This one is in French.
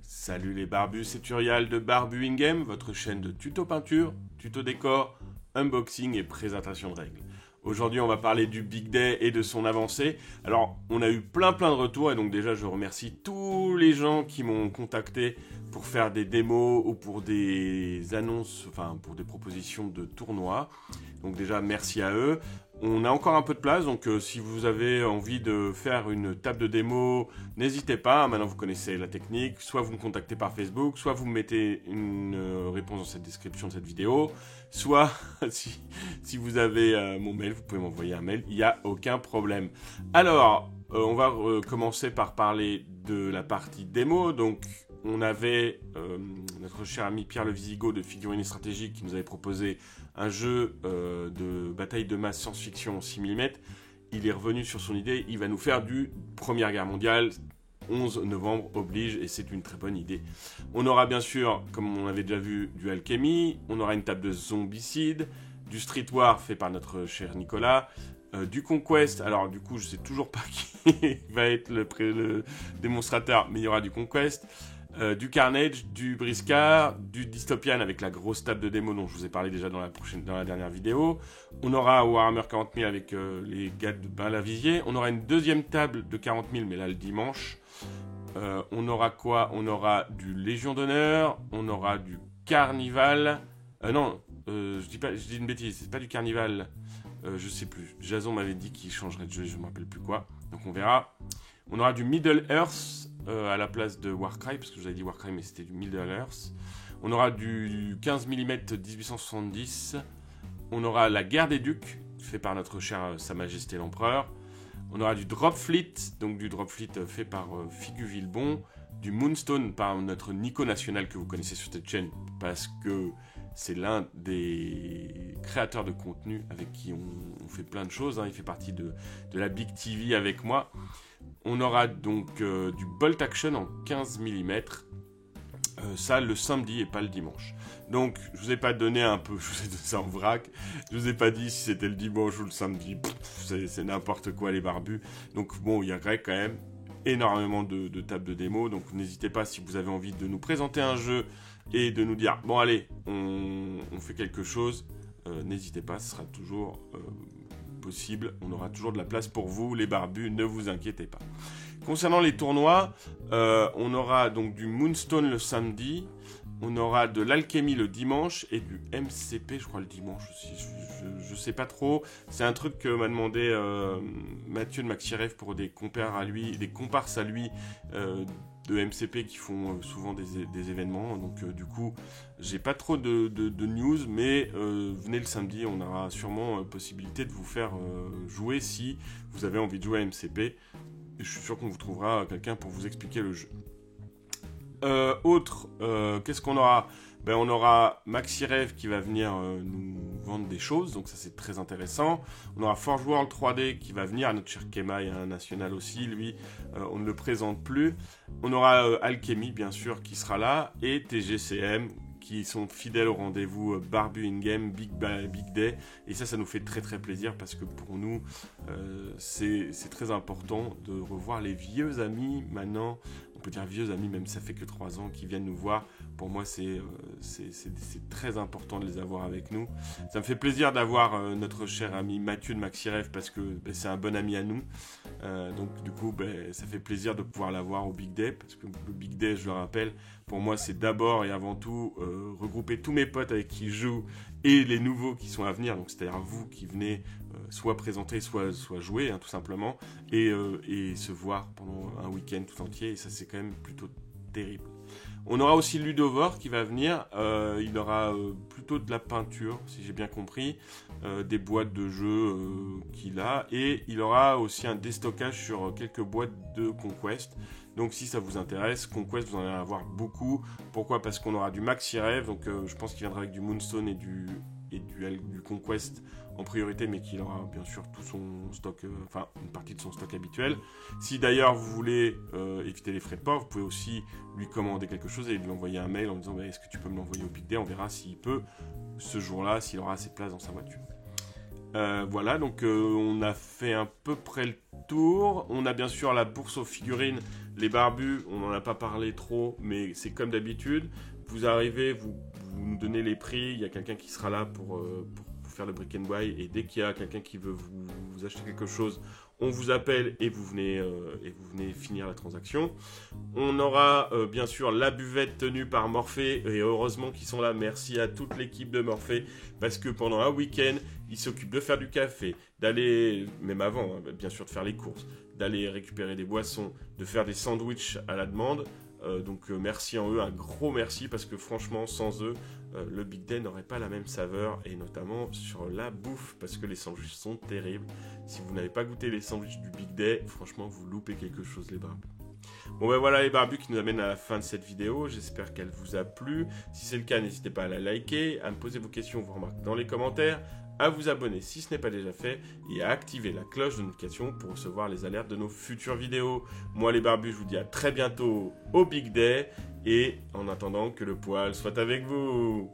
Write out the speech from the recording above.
Salut les barbus, c'est Urial de Barbu in Game, votre chaîne de tuto peinture, tuto décor, unboxing et présentation de règles. Aujourd'hui, on va parler du Big Day et de son avancée. Alors, on a eu plein de retours et donc déjà, je remercie tous les gens qui m'ont contacté pour faire des démos ou pour des annonces, enfin pour des propositions de tournois. Donc déjà, merci à eux. On a encore un peu de place, donc si vous avez envie de faire une table de démo, n'hésitez pas. Maintenant, vous connaissez la technique. Soit vous me contactez par Facebook, soit vous me mettez une réponse dans cette description de cette vidéo. Soit, si vous avez mon mail, vous pouvez m'envoyer un mail. Il n'y a aucun problème. Alors, on va commencer par parler de la partie démo. Donc, on avait notre cher ami Pierre Le Visigoth de Figurines Stratégiques qui nous avait proposé un jeu de bataille de masse science-fiction 6 mm. Il est revenu sur son idée, il va nous faire du Première Guerre mondiale, 11 novembre oblige, et c'est une très bonne idée. On aura bien sûr, comme on avait déjà vu, du Alchemy, on aura une table de Zombicide, du Street War fait par notre cher Nicolas, du Conquest, alors du coup je sais toujours pas qui va être le démonstrateur, mais il y aura du Conquest. Du Carnage, du Briscard, du Dystopian avec la grosse table de démo dont je vous ai parlé déjà dans la dernière vidéo. On aura Warhammer 40 000 avec les gars de Bain-Lavisier. On aura une deuxième table de 40 000, mais là le dimanche. On aura quoi? On aura du Légion d'honneur, on aura du Carnival. Je dis une bêtise, c'est pas du Carnival. Je sais plus. Jason m'avait dit qu'il changerait de jeu, je me rappelle plus quoi. Donc on verra. On aura du Middle Earth à la place de Warcry, parce que je vous avais dit Warcry, mais c'était du Middle Earth. On aura du 15 mm 1870. On aura la Guerre des Ducs, fait par notre cher Sa Majesté l'Empereur. On aura du Drop Fleet, donc du Drop Fleet fait par Figu Villebon. Du Moonstone par notre Nico National que vous connaissez sur cette chaîne, parce que c'est l'un des créateurs de contenu avec qui on fait plein de choses. Il fait partie de la Big TV avec moi. On aura donc du Bolt Action en 15 mm. Ça le samedi et pas le dimanche. Donc je vous ai pas donné je vous ai donné ça en vrac. Je vous ai pas dit si c'était le dimanche ou le samedi. C'est n'importe quoi les barbus. Donc bon, il y a quand même énormément de tables de démo. Donc n'hésitez pas si vous avez envie de nous présenter un jeu et de nous dire bon allez, on fait quelque chose. N'hésitez pas, ce sera toujours possible. On aura toujours de la place pour vous, les barbus, ne vous inquiétez pas. Concernant les tournois, on aura donc du Moonstone le samedi, on aura de l'Alchemy le dimanche et du MCP, je crois, le dimanche aussi. Je sais pas trop. C'est un truc que m'a demandé Mathieu de Maxirev pour des comparses à lui de MCP qui font souvent des événements. Donc du coup, j'ai pas trop de news, mais venez le samedi, on aura sûrement possibilité de vous faire jouer si vous avez envie de jouer à MCP. Et je suis sûr qu'on vous trouvera quelqu'un pour vous expliquer le jeu. Qu'est-ce qu'on aura? On aura Maxirev qui va venir nous vendre des choses, donc ça c'est très intéressant. On aura Forge World 3D qui va venir, à notre cher Kema et un national aussi, lui on ne le présente plus. On aura Alchemy bien sûr qui sera là, et TGCM qui sont fidèles au rendez-vous Barbu in Game, Big Day, et ça nous fait très plaisir parce que pour nous c'est très important de revoir les vieux amis maintenant. On peut dire vieux amis, même si ça fait que 3 ans qu'ils viennent nous voir. Pour moi, c'est très important de les avoir avec nous. Ça me fait plaisir d'avoir notre cher ami Mathieu de Maxirev parce que c'est un bon ami à nous. Donc du coup, ça fait plaisir de pouvoir l'avoir au Big Day parce que le Big Day, je le rappelle, pour moi, c'est d'abord et avant tout regrouper tous mes potes avec qui je joue et les nouveaux qui sont à venir. Donc c'est-à-dire vous qui venez soit présenter, soit jouer, tout simplement, et se voir pendant un week-end tout entier. Et ça, c'est quand même plutôt terrible. On aura aussi Ludovore qui va venir. Il aura plutôt de la peinture, si j'ai bien compris, des boîtes de jeux qu'il a, et il aura aussi un déstockage sur quelques boîtes de Conquest. Donc si ça vous intéresse, Conquest, vous en allez avoir beaucoup. Pourquoi? Parce qu'on aura du Maxirev, donc je pense qu'il viendra avec du Moonstone et du Conquest en priorité, mais qu'il aura bien sûr tout son stock, une partie de son stock habituel. Si d'ailleurs vous voulez éviter les frais de port, vous pouvez aussi lui commander quelque chose et lui envoyer un mail en disant est-ce que tu peux me l'envoyer au Big Day? On verra s'il peut ce jour-là, s'il aura assez de place dans sa voiture. Voilà, donc on a fait à peu près le tour. On a bien sûr la bourse aux figurines, les barbus, on n'en a pas parlé trop, mais c'est comme d'habitude. Vous arrivez, vous nous donnez les prix, il y a quelqu'un qui sera là pour faire le break and buy, et dès qu'il y a quelqu'un qui veut vous acheter quelque chose, on vous appelle et vous venez finir la transaction. On aura bien sûr la buvette tenue par Morphée, et heureusement qu'ils sont là. Merci à toute l'équipe de Morphée, parce que pendant un week-end, ils s'occupent de faire du café, d'aller, même avant, hein, bien sûr de faire les courses, d'aller récupérer des boissons, de faire des sandwichs à la demande. Donc merci en eux, un gros merci, parce que franchement sans eux le Big Day n'aurait pas la même saveur, et notamment sur la bouffe, parce que les sandwichs sont terribles. Si vous n'avez pas goûté les sandwichs du Big Day, franchement vous loupez quelque chose les barbus. Bon ben voilà les barbus qui nous amènent à la fin de cette vidéo, j'espère qu'elle vous a plu. Si c'est le cas, n'hésitez pas à la liker, à me poser vos questions, vos remarques dans les commentaires, à vous abonner si ce n'est pas déjà fait, et à activer la cloche de notification pour recevoir les alertes de nos futures vidéos. Moi les barbus, je vous dis à très bientôt au Big Day, et en attendant que le poil soit avec vous.